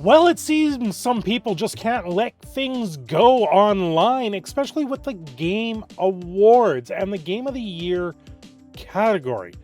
Well, it seems some people just can't let things go online, especially with the Game Awards and the Game of the Year category.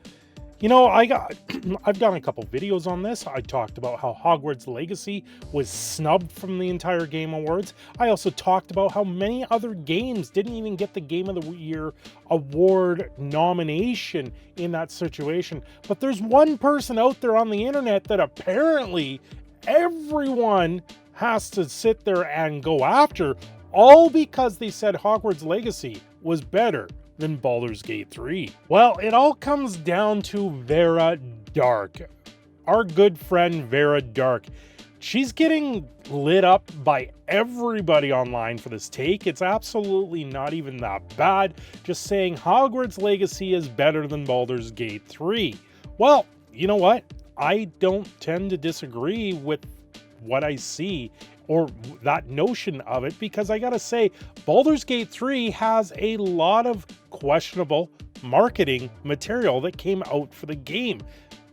You know, I've done a couple videos on this. I talked about how Hogwarts Legacy was snubbed from the entire Game Awards. I also talked about how many other games didn't even get the Game of the Year award nomination in that situation. But there's one person out there on the internet that apparently everyone has to sit there and go after, all because they said Hogwarts Legacy was better than Baldur's Gate 3. Well, it all comes down to Vara Dark. Our good friend Vara Dark. She's getting lit up by everybody online for this take. It's absolutely not even that bad. Just saying Hogwarts Legacy is better than Baldur's Gate 3. Well, you know what? I don't tend to disagree with what I see or that notion of it, because I gotta say, Baldur's Gate 3 has a lot of questionable marketing material that came out for the game,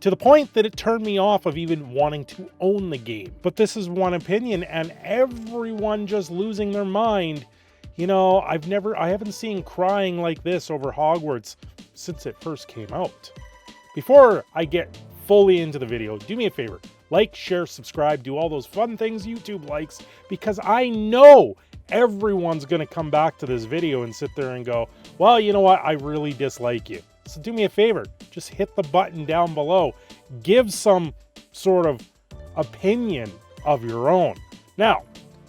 to the point that it turned me off of even wanting to own the game. But this is one opinion, and everyone just losing their mind. You know, I haven't seen crying like this over Hogwarts since it first came out. Before I get fully into the video, do me a favor. Like, share, subscribe, do all those fun things YouTube likes, because I know everyone's going to come back to this video and sit there and go, well, you know what? I really dislike you. So do me a favor. Just hit the button down below. Give some sort of opinion of your own. Now,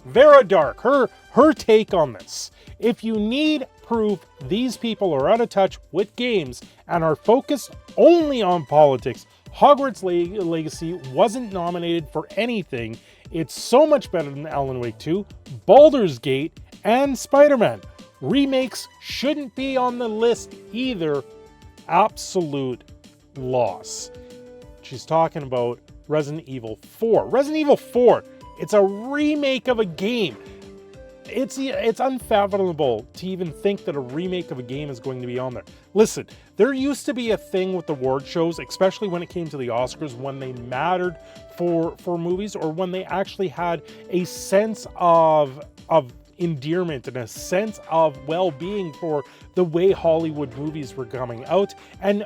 Vara Dark, her take on this. If you need proof these people are out of touch with games and are focused only on politics, Hogwarts Legacy wasn't nominated for anything. It's so much better than Alan Wake 2, Baldur's Gate, and Spider-Man. Remakes shouldn't be on the list either. Absolute loss. She's talking about Resident Evil 4. Resident Evil 4, it's a remake of a game. It's unfathomable to even think that a remake of a game is going to be on there. Listen, there used to be a thing with award shows, especially when it came to the Oscars, when they mattered for movies, or when they actually had a sense of endearment and a sense of well-being for the way Hollywood movies were coming out. And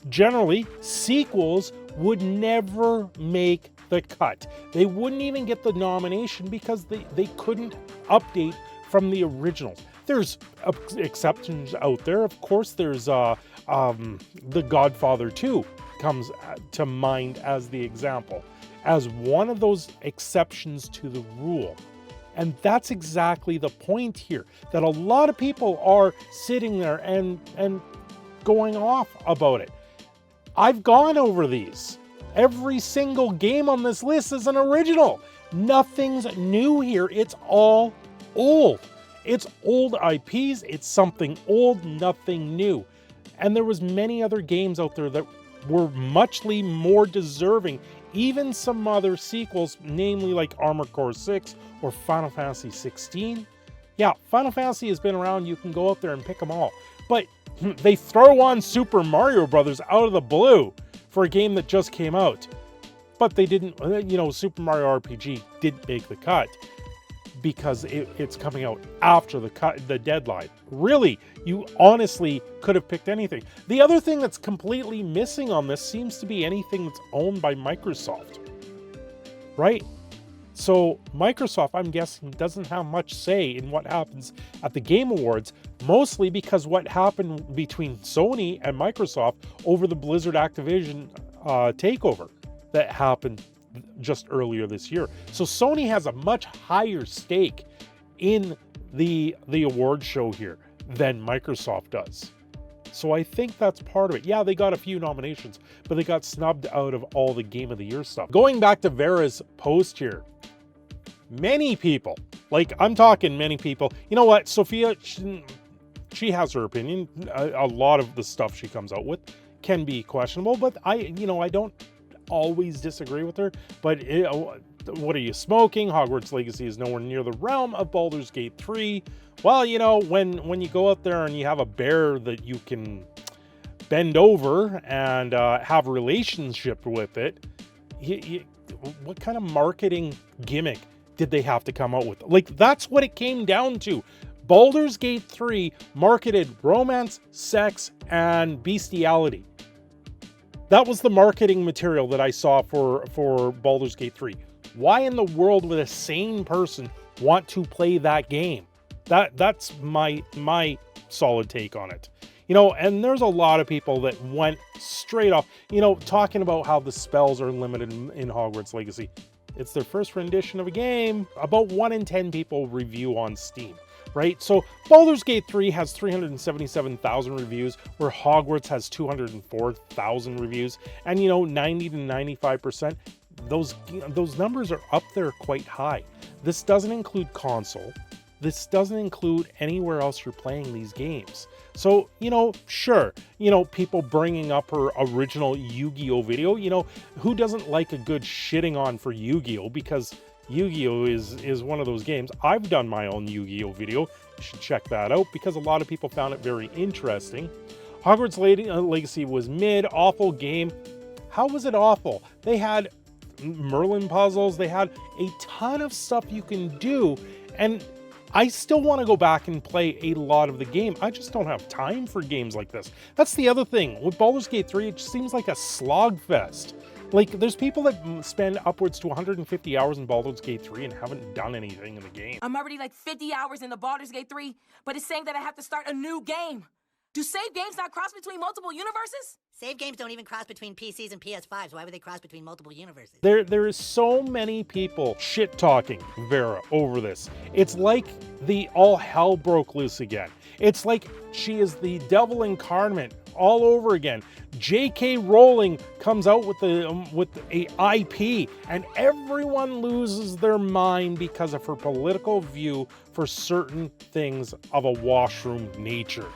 generally, sequels would never make the cut. They wouldn't even get the nomination because they couldn't update from the originals. There's exceptions out there. Of course, there's The Godfather 2 comes to mind as the example, as one of those exceptions to the rule. And that's exactly the point here, that a lot of people are sitting there and going off about it. I've gone over these. Every single game on this list is an original. Nothing's new here. It's all old. It's old IPs. It's something old, nothing new. And there was many other games out there that were muchly more deserving. Even some other sequels, namely like Armored Core 6 or Final Fantasy 16. Yeah, Final Fantasy has been around. You can go out there and pick them all. But they throw on Super Mario Brothers out of the blue for a game that just came out. But they didn't, you know, Super Mario RPG didn't make the cut because it's coming out after the deadline. Really, you honestly could have picked anything. The other thing that's completely missing on this seems to be anything that's owned by Microsoft, right? So Microsoft, I'm guessing, doesn't have much say in what happens at the Game Awards, mostly because what happened between Sony and Microsoft over the Blizzard Activision takeover that happened just earlier this year. So Sony has a much higher stake in the award show here than Microsoft does. So I think that's part of it. Yeah, they got a few nominations, but they got snubbed out of all the Game of the Year stuff. Going back to Vara's post here, many people, like I'm talking many people, you know what, Sophia, she has her opinion. A lot of the stuff she comes out with can be questionable, but I don't always disagree with her. But what are you smoking? Hogwarts Legacy is nowhere near the realm of Baldur's Gate 3. Well, you know, when you go out there and you have a bear that you can bend over and have a relationship with it, what kind of marketing gimmick did they have to come out with? Like, that's what it came down to. Baldur's Gate 3 marketed romance, sex, and bestiality. That was the marketing material that I saw for Baldur's Gate 3. Why in the world would a sane person want to play that game? That's my solid take on it. You know, and there's a lot of people that went straight off, you know, talking about how the spells are limited in Hogwarts Legacy. It's their first rendition of a game. About 1 in 10 people review on Steam, right? So Baldur's Gate 3 has 377,000 reviews, where Hogwarts has 204,000 reviews. And, you know, 90 to 95%, those numbers are up there quite high. This doesn't include console. This doesn't include anywhere else you're playing these games. So, you know, sure, you know, people bringing up her original Yu-Gi-Oh video, you know, who doesn't like a good shitting on for Yu-Gi-Oh? Because Yu-Gi-Oh is one of those games. I've done my own Yu-Gi-Oh video. You should check that out because a lot of people found it very interesting. Hogwarts Legacy was mid, awful game. How was it awful? They had Merlin puzzles. They had a ton of stuff you can do, and I still want to go back and play a lot of the game. I just don't have time for games like this. That's the other thing. With Baldur's Gate 3, it just seems like a slog fest. Like, there's people that spend upwards to 150 hours in Baldur's Gate 3 and haven't done anything in the game. I'm already like 50 hours in the Baldur's Gate 3, but it's saying that I have to start a new game. Do save games not cross between multiple universes? Save games don't even cross between PCs and PS5s. Why would they cross between multiple universes? There is so many people shit-talking Vara over this. It's like the all hell broke loose again. It's like she is the devil incarnate all over again. J.K. Rowling comes out with a IP, and everyone loses their mind because of her political view for certain things of a washroom nature.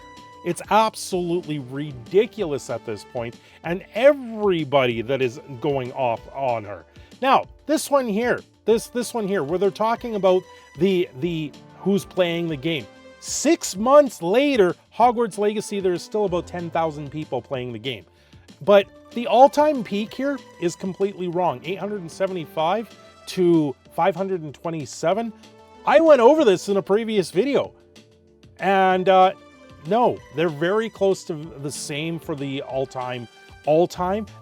It's absolutely ridiculous at this point, and everybody that is going off on her. Now, this one here, where they're talking about the who's playing the game. 6 months later, Hogwarts Legacy, there's still about 10,000 people playing the game. But the all-time peak here is completely wrong. 875 to 527. I went over this in a previous video, and no, they're very close to the same for the all-time.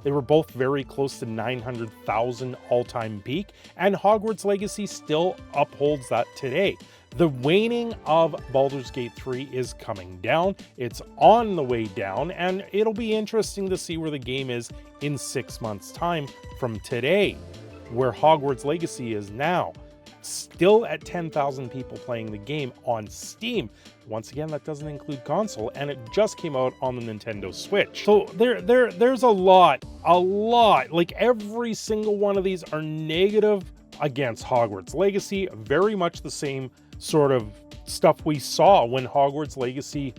They were both very close to 900,000 all-time peak, and Hogwarts Legacy still upholds that today. The waning of Baldur's Gate 3 is coming down. It's on the way down, and it'll be interesting to see where the game is in 6 months' time from today, where Hogwarts Legacy is now. Still at 10,000 people playing the game on Steam. Once again, that doesn't include console, and it just came out on the Nintendo Switch. So there's a lot. Like, every single one of these are negative against Hogwarts Legacy. Very much the same sort of stuff we saw when Hogwarts Legacy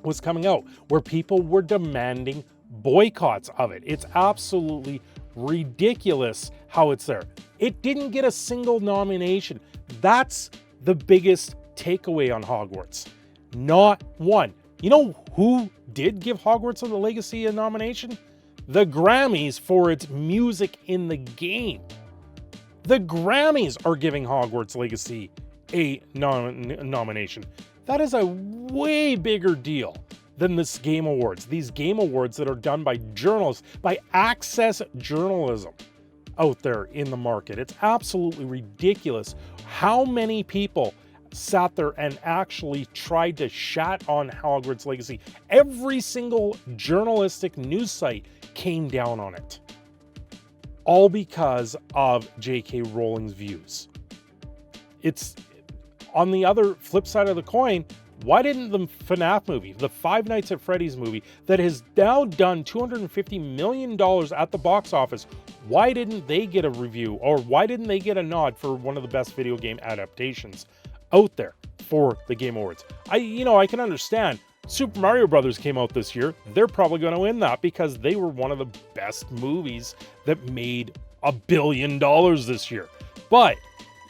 was coming out, where people were demanding boycotts of it. It's absolutely ridiculous how it's there. It didn't get a single nomination. That's the biggest takeaway on Hogwarts. Not one. You know who did give Hogwarts Legacy a nomination? The Grammys, for its music in the game. The Grammys are giving Hogwarts Legacy a nomination. That is a way bigger deal than this Game Awards. These Game Awards that are done by journalists, by access journalism out there in the market. It's absolutely ridiculous how many people sat there and actually tried to shat on Hogwarts Legacy. Every single journalistic news site came down on it. All because of J.K. Rowling's views. It's on the other flip side of the coin. Why didn't the FNAF movie, the Five Nights at Freddy's movie, that has now done $250 million at the box office, why didn't they get a review, or why didn't they get a nod for one of the best video game adaptations out there for the Game Awards? I can understand. Super Mario Brothers came out this year. They're probably going to win that because they were one of the best movies that made $1 billion this year. But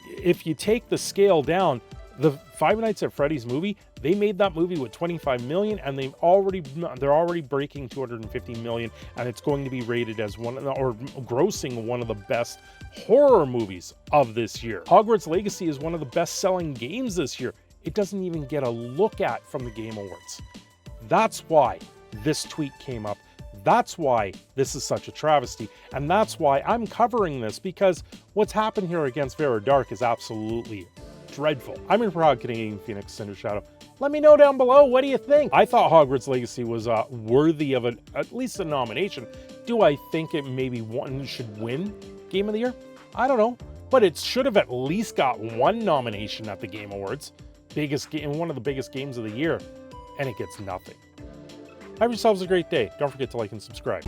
if you take the scale down, the Five Nights at Freddy's movie, they made that movie with $25 million, and they're already breaking $250 million, and it's going to be rated as grossing one of the best horror movies of this year. Hogwarts Legacy is one of the best-selling games this year. It doesn't even get a look at from the Game Awards. That's why this tweet came up. That's why this is such a travesty. And that's why I'm covering this, because what's happened here against Vara Dark is absolutely dreadful. I'm your proud Canadian Phoenix Cinder Shadow. Let me know down below, what do you think? I thought Hogwarts Legacy was worthy of at least a nomination. Do I think it maybe should win Game of the Year? I don't know. But it should have at least got one nomination at the Game Awards. Biggest game, one of the biggest games of the year. And it gets nothing. Have yourselves a great day. Don't forget to like and subscribe.